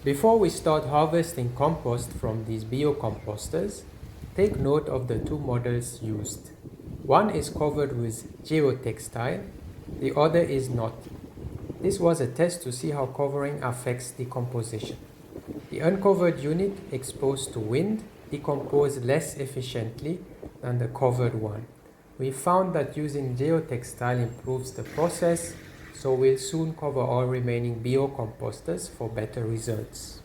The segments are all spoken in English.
Before we start harvesting compost from these biocomposters, take note of the two models used. One is covered with geotextile, the other is not. This was a test to see how covering affects decomposition. The uncovered unit exposed to wind decomposed less efficiently than the covered one. We found that using geotextile improves the process, so we'll soon cover all remaining biocomposters for better results.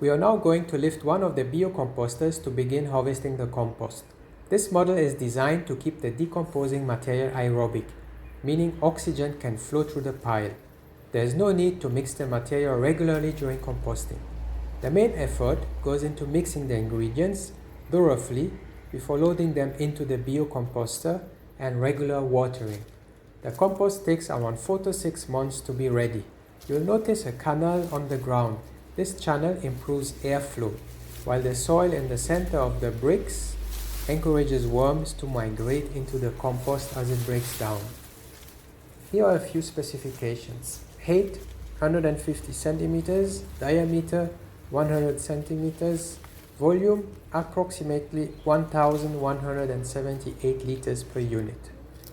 We are now going to lift one of the biocomposters to begin harvesting the compost. This model is designed to keep the decomposing material aerobic, meaning oxygen can flow through the pile. There is no need to mix the material regularly during composting. The main effort goes into mixing the ingredients thoroughly before loading them into the biocomposter and regular watering. The compost takes around 4 to 6 months to be ready. You'll notice a canal on the ground. This channel improves airflow, while the soil in the center of the bricks encourages worms to migrate into the compost as it breaks down. Here are a few specifications. Height 150 centimeters, diameter 100 centimeters, volume approximately 1,178 liters per unit.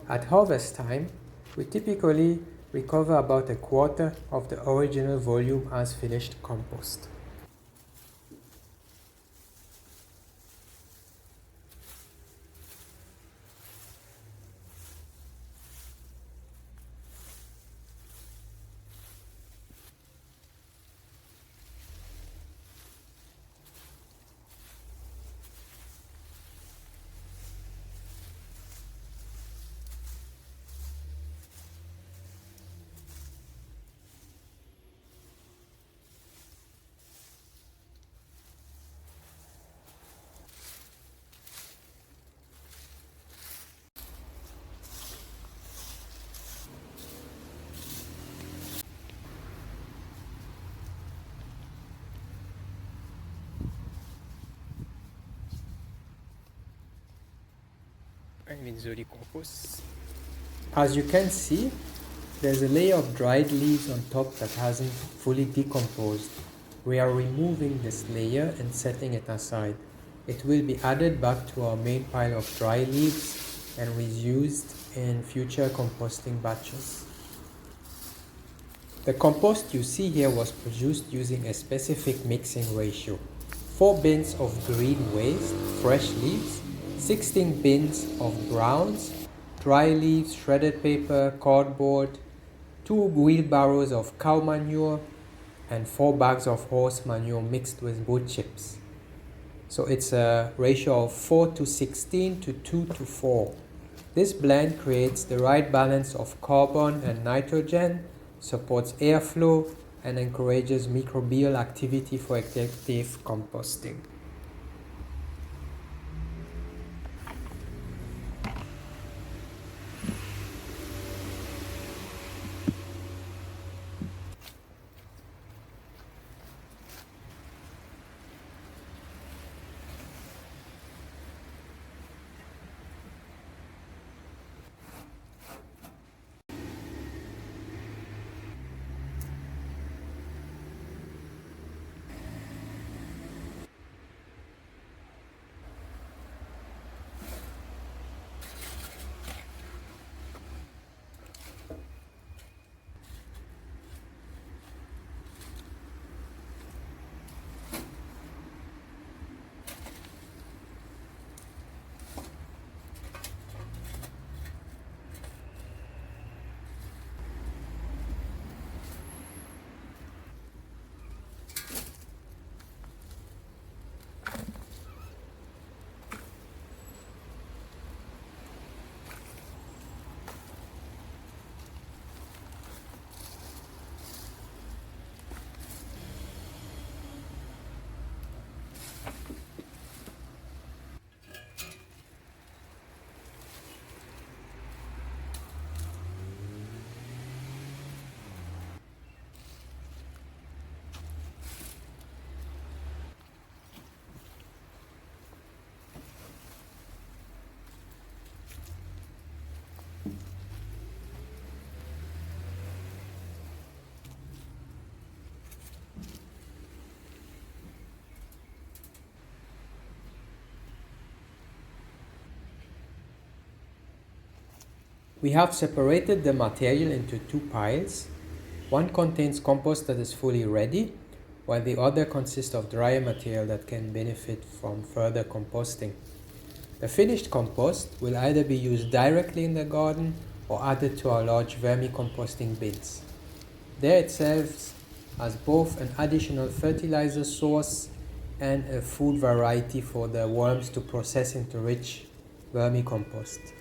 At harvest time, we typically recover about a quarter of the original volume as finished compost. As you can see, there's a layer of dried leaves on top that hasn't fully decomposed. We are removing this layer and setting it aside. It will be added back to our main pile of dry leaves and reused in future composting batches. The compost you see here was produced using a specific mixing ratio. 4 bins of green waste, fresh leaves, 16 bins of browns, dry leaves, shredded paper, cardboard, 2 wheelbarrows of cow manure, and 4 bags of horse manure mixed with wood chips. So it's a ratio of 4 to 16 to 2 to 4. This blend creates the right balance of carbon and nitrogen, supports airflow, and encourages microbial activity for effective composting. We have separated the material into two piles. One contains compost that is fully ready, while the other consists of drier material that can benefit from further composting. The finished compost will either be used directly in the garden or added to our large vermicomposting bins. There it serves as both an additional fertilizer source and a food variety for the worms to process into rich vermicompost.